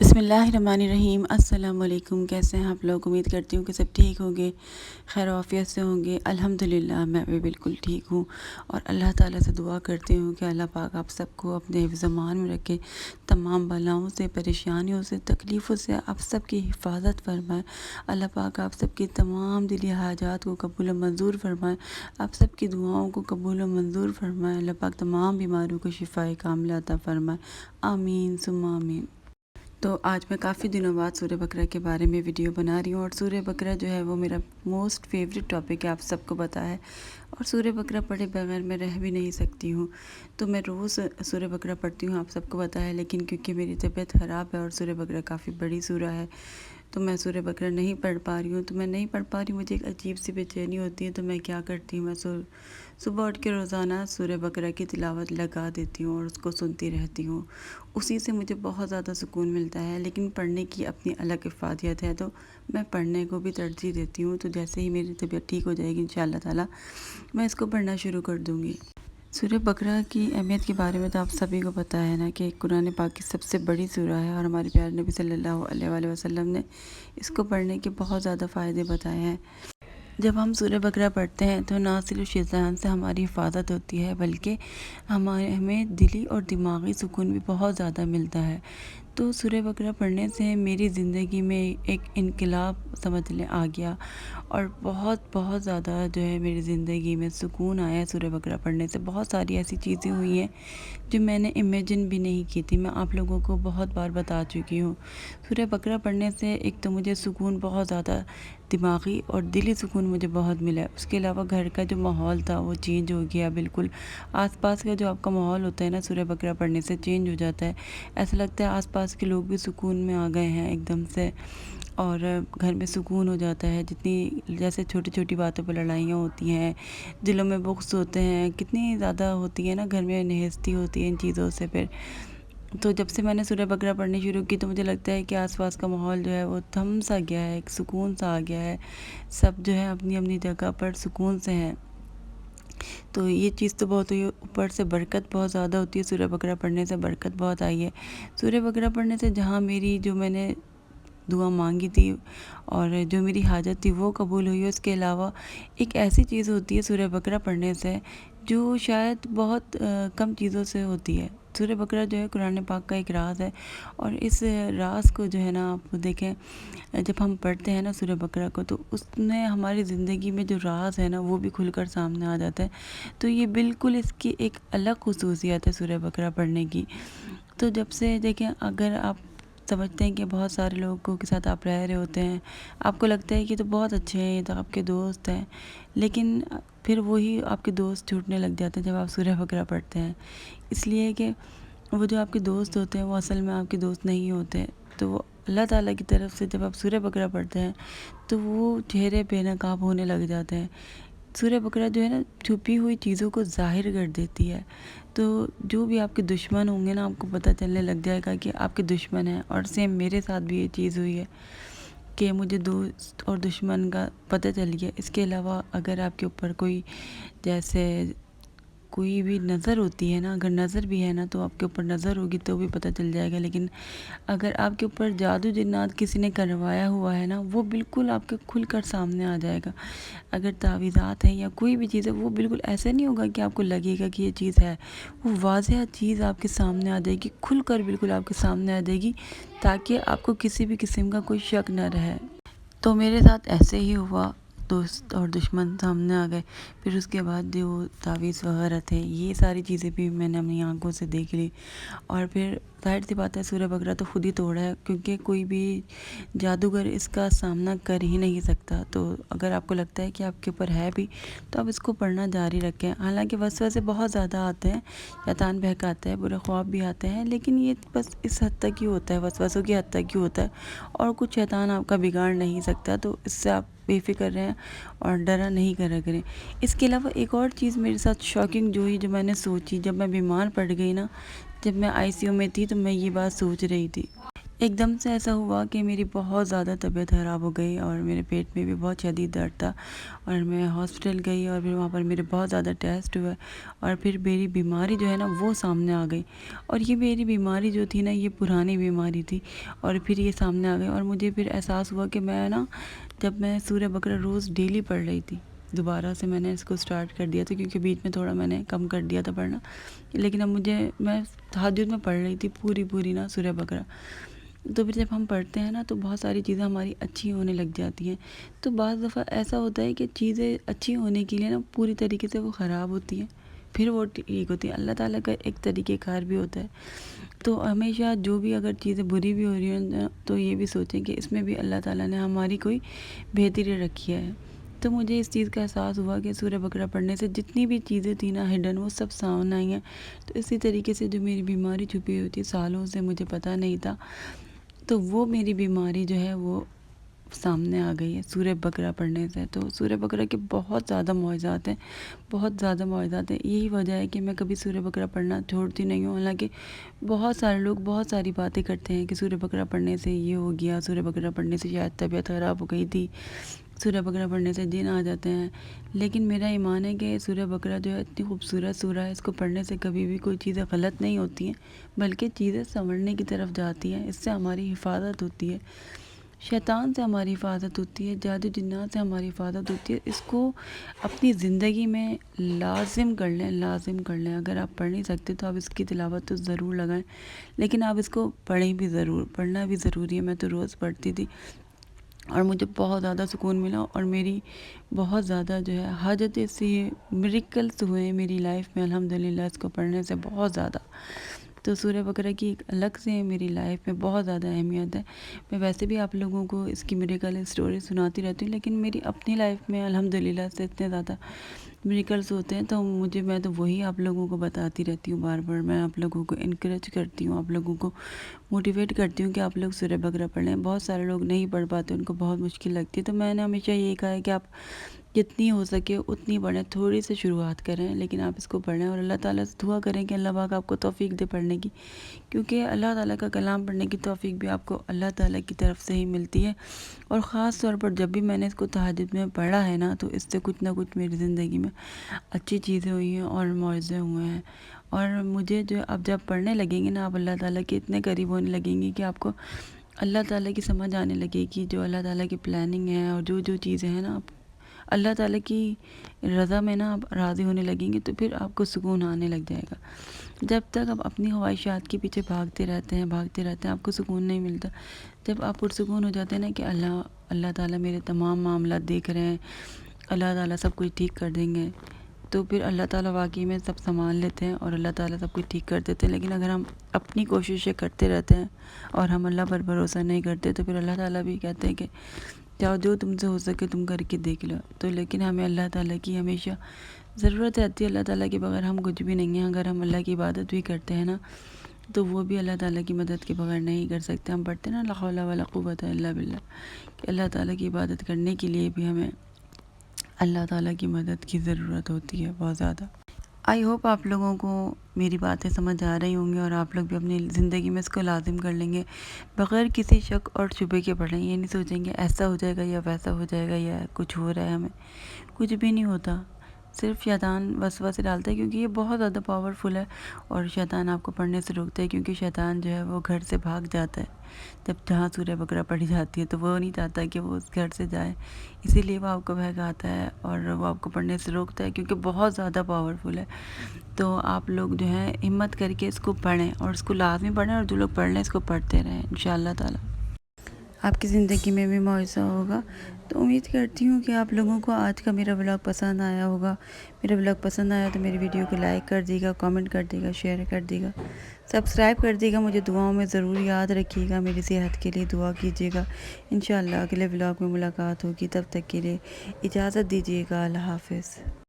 بسم اللہ الرحمن الرحیم۔ السلام علیکم، کیسے ہیں آپ لوگ؟ امید کرتی ہوں کہ سب ٹھیک ہوں گے، خیر و عافیت سے ہوں گے۔ الحمدللہ میں بھی بالکل ٹھیک ہوں، اور اللہ تعالیٰ سے دعا کرتی ہوں کہ اللہ پاک آپ سب کو اپنے حفظ امان میں رکھے، تمام بلاؤں سے، پریشانیوں سے، تکلیفوں سے آپ سب کی حفاظت فرمائے۔ اللہ پاک آپ سب کی تمام دلی حاجات کو قبول و منظور فرمائے، آپ سب کی دعاؤں کو قبول و منظور فرمائے۔ اللہ پاک تمام بیماریوں کو شفائے کاملہ عطا فرمائے، آمین ثم آمین۔ تو آج میں کافی دنوں بعد سورہ بقرہ کے بارے میں ویڈیو بنا رہی ہوں، اور سورہ بقرہ جو ہے وہ میرا موسٹ فیوریٹ ٹاپک ہے، آپ سب کو پتہ ہے، اور سورہ بقرہ پڑھے بغیر میں رہ بھی نہیں سکتی ہوں۔ تو میں روز سورہ بقرہ پڑھتی ہوں، آپ سب کو پتہ ہے، لیکن کیونکہ میری طبیعت خراب ہے اور سورہ بقرہ کافی بڑی سورہ ہے، تو میں سورہ بقرہ نہیں پڑھ پا رہی ہوں۔ مجھے ایک عجیب سی بے چینی ہوتی ہے، تو میں کیا کرتی ہوں، میں صبح اٹھ کے روزانہ سورہ بقرہ کی تلاوت لگا دیتی ہوں اور اس کو سنتی رہتی ہوں۔ اسی سے مجھے بہت زیادہ سکون ملتا ہے، لیکن پڑھنے کی اپنی الگ افادیت ہے، تو میں پڑھنے کو بھی ترجیح دیتی ہوں۔ تو جیسے ہی میری طبیعت ٹھیک ہو جائے گی انشاءاللہ تعالیٰ، میں اس کو پڑھنا شروع کر دوں گی۔ سورہ بقرہ کی اہمیت کے بارے میں تو آپ سبھی کو پتہ ہے نا، کہ قرآن پاک کی سب سے بڑی سورہ ہے، اور ہمارے پیارے نبی صلی اللہ علیہ وآلہ وسلم نے اس کو پڑھنے کے بہت زیادہ فائدے بتائے ہیں۔ جب ہم سورہ بقرہ پڑھتے ہیں تو نہ صرف شیطان سے ہماری حفاظت ہوتی ہے، بلکہ ہمیں دلی اور دماغی سکون بھی بہت زیادہ ملتا ہے۔ تو سورہ بقرہ پڑھنے سے میری زندگی میں ایک انقلاب سمجھ لیں آ گیا، اور بہت زیادہ جو ہے میری زندگی میں سکون آیا ہے سورہ بقرہ پڑھنے سے۔ بہت ساری ایسی چیزیں ہوئی ہیں جو میں نے امیجن بھی نہیں کی تھی، میں آپ لوگوں کو بہت بار بتا چکی ہوں۔ سورہ بقرہ پڑھنے سے ایک تو مجھے سکون بہت زیادہ دماغی اور دلی سکون مجھے بہت ملا ہے۔ اس کے علاوہ گھر کا جو ماحول تھا وہ چینج ہو گیا بالکل۔ آس پاس کا جو آپ کا ماحول ہوتا ہے نا، سورہ بقرہ پڑھنے سے چینج ہو جاتا ہے، ایسا لگتا ہے آس پاس کے لوگ بھی سکون میں آ گئے ہیں ایک دم سے، اور گھر میں سکون ہو جاتا ہے۔ جیسے چھوٹی چھوٹی باتوں پہ لڑائیاں ہوتی ہیں، دلوں میں بغض ہوتے ہیں، کتنی زیادہ ہوتی ہے نا، گھر میں نہستی ہوتی ہے ان چیزوں سے۔ پھر تو جب سے میں نے سورہ بقرہ پڑھنی شروع کی، تو مجھے لگتا ہے کہ آس پاس کا ماحول جو ہے وہ تھم سا گیا ہے، ایک سکون سا آ گیا ہے، سب جو ہے اپنی اپنی جگہ پر سکون سے ہیں۔ تو یہ چیز تو بہت ہوئی، اوپر سے برکت بہت زیادہ ہوتی ہے، سورہ بقرہ پڑھنے سے برکت بہت آئی ہے۔ سورہ بقرہ پڑھنے سے جہاں جو میں نے دعا مانگی تھی اور جو میری حاجت تھی وہ قبول ہوئی ہے، اس کے علاوہ ایک ایسی چیز ہوتی ہے سورہ بقرہ پڑھنے سے جو شاید بہت کم چیزوں سے ہوتی ہے۔ سورہ بقرہ جو ہے قرآن پاک کا ایک راز ہے، اور اس راز کو جو ہے نا آپ دیکھیں، جب ہم پڑھتے ہیں نا سورہ بقرہ کو، تو اس میں ہماری زندگی میں جو راز ہے نا وہ بھی کھل کر سامنے آ جاتا ہے۔ تو یہ بالکل اس کی ایک الگ خصوصیت ہے سورہ بقرہ پڑھنے کی۔ تو جب سے دیکھیں، اگر آپ سمجھتے ہیں کہ بہت سارے لوگوں کے ساتھ آپ رہ رہے ہوتے ہیں، آپ کو لگتا ہے کہ تو بہت اچھے ہیں، یہ تو آپ کے دوست ہیں، لیکن پھر وہی آپ کے دوست چھوٹنے لگ جاتے ہیں جب آپ سورہ بقرہ پڑھتے ہیں، اس لیے کہ وہ جو آپ کے دوست ہوتے ہیں وہ اصل میں آپ کے دوست نہیں ہوتے۔ تو وہ اللہ تعالیٰ کی طرف سے جب آپ سورہ بقرہ پڑھتے ہیں تو وہ چہرے بے نقاب ہونے لگ جاتے ہیں۔ سورہ بقرہ جو ہے نا چھپی ہوئی چیزوں کو ظاہر کر دیتی ہے، تو جو بھی آپ کے دشمن ہوں گے نا، آپ کو پتہ چلنے لگ جائے گا کہ آپ کے دشمن ہیں۔ اور سیم میرے ساتھ بھی یہ چیز ہوئی ہے کہ مجھے دوست اور دشمن کا پتہ چل گیا۔ اس کے علاوہ اگر آپ کے اوپر جیسے کوئی بھی نظر ہوتی ہے نا، اگر نظر بھی ہے نا، تو آپ کے اوپر نظر ہوگی تو بھی پتہ چل جائے گا، لیکن اگر آپ کے اوپر جادو جنات کسی نے کروایا ہوا ہے نا، وہ بالکل آپ کے کھل کر سامنے آ جائے گا۔ اگر تعویذات ہیں یا کوئی بھی چیز ہے، وہ بالکل ایسے نہیں ہوگا کہ آپ کو لگے گا کہ یہ چیز ہے، وہ واضح چیز آپ کے سامنے آ جائے گی، کھل کر بالکل آپ کے سامنے آ جائے گی، تاکہ آپ کو کسی بھی قسم کا کوئی شک نہ رہے۔ تو میرے ساتھ ایسے ہی ہوا، دوست اور دشمن سامنے آ گئے۔ پھر اس کے بعد جو تعویذ وغیرہ تھے، یہ ساری چیزیں بھی میں نے اپنی آنکھوں سے دیکھ لی، اور پھر ظاہر سی بات ہے سورہ بقرہ تو خود ہی توڑا ہے، کیونکہ کوئی بھی جادوگر اس کا سامنا کر ہی نہیں سکتا۔ تو اگر آپ کو لگتا ہے کہ آپ کے اوپر ہے بھی، تو آپ اس کو پڑھنا جاری رکھیں۔ حالانکہ وسوسے بہت زیادہ آتے ہیں، شیطان بہکاتا ہے، برے خواب بھی آتے ہیں، لیکن یہ بس اس حد تک ہی ہوتا ہے، وسوسوں کی حد تک ہی ہوتا ہے، اور کچھ شیطان آپ کا بگاڑ نہیں سکتا۔ تو اس سے آپ بے فکر رہیں اور ڈرا نہیں کرا کریں۔ اس کے علاوہ ایک اور چیز میرے ساتھ شاکنگ جو ہوئی، جو میں نے سوچی جب میں بیمار پڑ گئی نا، جب میں ICU میں تھی، تو میں یہ بات سوچ رہی تھی۔ ایک دم سے ایسا ہوا کہ میری بہت زیادہ طبیعت خراب ہو گئی اور میرے پیٹ میں بھی بہت شدید درد تھا، اور میں ہاسپٹل گئی اور پھر وہاں پر میرے بہت زیادہ ٹیسٹ ہوئے، اور پھر میری بیماری جو ہے نا وہ سامنے آ گئی، اور یہ میری بیماری جو تھی نا یہ پرانی بیماری تھی، اور پھر یہ سامنے آ گئی، اور مجھے پھر احساس ہوا کہ میں نا جب میں سورہ بقرہ روز ڈیلی پڑھ رہی تھی، دوبارہ سے میں نے اس کو سٹارٹ کر دیا تھا کیونکہ بیچ میں تھوڑا میں نے کم کر دیا تھا پڑھنا، لیکن اب میں تہجد میں پڑھ رہی تھی پوری نا سورہ بقرہ۔ تو پھر جب ہم پڑھتے ہیں نا تو بہت ساری چیزیں ہماری اچھی ہونے لگ جاتی ہیں، تو بعض دفعہ ایسا ہوتا ہے کہ چیزیں اچھی ہونے کے لیے نا پوری طریقے سے وہ خراب ہوتی ہیں، پھر وہ ٹھیک ہوتی ہیں۔ اللہ تعالیٰ کا ایک طریقہ کار بھی ہوتا ہے، تو ہمیشہ جو بھی اگر چیزیں بری بھی ہو رہی ہیں تو یہ بھی سوچیں کہ اس میں بھی اللہ تعالیٰ نے ہماری کوئی بہتری رکھی ہے۔ تو مجھے اس چیز کا احساس ہوا کہ سورہ بقرہ پڑھنے سے جتنی بھی چیزیں تھیں نا ہڈن وہ سب سامنے آئی ہیں، تو اسی طریقے سے جو میری بیماری چھپی ہوئی تھی سالوں سے مجھے پتہ نہیں تھا، تو وہ میری بیماری جو ہے وہ سامنے آ گئی ہے سورہ بقرہ پڑھنے سے۔ تو سورہ بقرہ کے بہت زیادہ معجزات ہیں، بہت زیادہ معجزات ہیں، یہی وجہ ہے کہ میں کبھی سورہ بقرہ پڑھنا چھوڑتی نہیں ہوں، حالانکہ بہت سارے لوگ بہت ساری باتیں کرتے ہیں کہ سورہ بقرہ پڑھنے سے یہ ہو گیا، سورہ بقرہ پڑھنے سے شاید طبیعت خراب ہو گئی تھی، سورہ بقرہ پڑھنے سے جن آ جاتے ہیں، لیکن میرا ایمان ہے کہ سورہ بقرہ جو ہے اتنی خوبصورت سورہ ہے، اس کو پڑھنے سے کبھی بھی کوئی چیزیں غلط نہیں ہوتی ہیں، بلکہ چیزیں سنورنے کی طرف جاتی ہیں، اس سے ہماری حفاظت ہوتی ہے، شیطان سے ہماری حفاظت ہوتی ہے، جادو جنات سے ہماری حفاظت ہوتی ہے۔ اس کو اپنی زندگی میں لازم کر لیں، اگر آپ پڑھ نہیں سکتے تو آپ اس کی تلاوت تو ضرور لگائیں، لیکن آپ اس کو پڑھیں بھی ضرور، پڑھنا بھی ضروری ہے۔ میں تو روز پڑھتی تھی اور مجھے بہت زیادہ سکون ملا، اور میری بہت زیادہ جو ہے حاجت سی میریکلز ہوئے ہیں میری لائف میں الحمدللہ اس کو پڑھنے سے بہت زیادہ۔ تو سورہ بقرہ کی ایک الگ سے میری لائف میں بہت زیادہ اہمیت ہے۔ میں ویسے بھی آپ لوگوں کو اس کی میریکل اسٹوری سناتی رہتی ہوں، لیکن میری اپنی لائف میں الحمدللہ سے اتنے زیادہ میریکلز ہوتے ہیں تو میں تو وہی آپ لوگوں کو بتاتی رہتی ہوں بار بار۔ میں آپ لوگوں کو انکریج کرتی ہوں، آپ لوگوں کو موٹیویٹ کرتی ہوں کہ آپ لوگ سورہ بقرہ پڑھ لیں۔ بہت سارے لوگ نہیں پڑھ پاتے، ان کو بہت مشکل لگتی ہے، تو میں نے ہمیشہ یہی کہا ہے کہ آپ جتنی ہو سکے اتنی پڑھیں، تھوڑی سے شروعات کریں، لیکن آپ اس کو پڑھیں اور اللہ تعالیٰ سے دعا کریں کہ اللہ پاک آپ کو توفیق دے پڑھنے کی، کیونکہ اللہ تعالیٰ کا کلام پڑھنے کی توفیق بھی آپ کو اللہ تعالیٰ کی طرف سے ہی ملتی ہے، اور خاص طور پر جب بھی میں نے اس کو تہجد میں پڑھا ہے نا تو اس سے کچھ نہ کچھ میری زندگی میں اچھی چیزیں ہوئی ہیں اور معجزے ہوئے ہیں، اور مجھے جو اب جب پڑھنے لگیں گے نا آپ اللہ تعالیٰ کے اتنے قریب ہونے لگیں گے کہ آپ کو اللہ تعالیٰ کی سمجھ آنے لگے گی، جو اللہ تعالیٰ کی پلاننگ ہے اور جو چیزیں ہیں نا آپ اللہ تعالیٰ کی رضا میں نا آپ راضی ہونے لگیں گے، تو پھر آپ کو سکون آنے لگ جائے گا۔ جب تک آپ اپنی خواہشات کے پیچھے بھاگتے رہتے ہیں آپ کو سکون نہیں ملتا۔ جب آپ پرسکون ہو جاتے ہیں نا کہ اللہ تعالیٰ میرے تمام معاملات دیکھ رہے ہیں، اللہ تعالیٰ سب کچھ ٹھیک کر دیں گے، تو پھر اللہ تعالیٰ واقعی میں سب سنبھال لیتے ہیں اور اللہ تعالیٰ سب کچھ ٹھیک کر دیتے ہیں۔ لیکن اگر ہم اپنی کوششیں کرتے رہتے ہیں اور ہم اللہ پر بھروسہ نہیں کرتے تو پھر اللہ تعالیٰ بھی کہتے ہیں کہ چاہو جو تم سے ہو سکے تم کر کے دیکھ لو، تو لیکن ہمیں اللہ تعالیٰ کی ہمیشہ ضرورت رہتی ہے، اللہ تعالیٰ کے بغیر ہم کچھ بھی نہیں ہیں۔ اگر ہم اللہ کی عبادت بھی کرتے ہیں نا تو وہ بھی اللہ تعالیٰ کی مدد کے بغیر نہیں کر سکتے۔ ہم پڑھتے ہیں نا لا حول ولا قوت الا باللہ، کہ اللہ تعالیٰ کی عبادت کرنے کے لیے بھی ہمیں اللہ تعالیٰ کی مدد کی ضرورت ہوتی ہے بہت زیادہ۔ آئی ہوپ آپ لوگوں کو میری باتیں سمجھ آ رہی ہوں گی اور آپ لوگ بھی اپنی زندگی میں اس کو لازم کر لیں گے، بغیر کسی شک اور شبے کے پڑھیں۔ یہ نہیں سوچیں گے ایسا ہو جائے گا یا ویسا ہو جائے گا یا کچھ ہو رہا ہے، ہمیں کچھ بھی نہیں ہوتا، صرف شیطان وسوسے ڈالتا ہے، کیونکہ یہ بہت زیادہ پاورفل ہے، اور شیطان آپ کو پڑھنے سے روکتا ہے، کیونکہ شیطان جو ہے وہ گھر سے بھاگ جاتا ہے جب جہاں سورہ بقرہ پڑھی جاتی ہے، تو وہ نہیں چاہتا کہ وہ اس گھر سے جائے، اسی لیے وہ آپ کو بہکاتا ہے اور وہ آپ کو پڑھنے سے روکتا ہے، کیونکہ بہت زیادہ پاورفل ہے۔ تو آپ لوگ جو ہے ہمت کر کے اس کو پڑھیں اور اس کو لازمی پڑھیں، اور جو لوگ پڑھ لیں اس کو پڑھتے رہیں انشاءاللہ تعالی آپ کی زندگی میں بھی معجزہ ہوگا۔ تو امید کرتی ہوں کہ آپ لوگوں کو آج کا میرا ولاگ پسند آیا ہوگا۔ میرا ولاگ پسند آیا تو میری ویڈیو کو لائک کر دیے گا، کامنٹ کر دیے گا، شیئر کر دیے گا، سبسکرائب کر دیے گا، مجھے دعاؤں میں ضرور یاد رکھیے گا، میری صحت کے لیے دعا کیجیے گا۔ انشاءاللہ اگلے ولاگ میں ملاقات ہوگی، تب تک کے لیے اجازت دیجیے گا، اللہ حافظ۔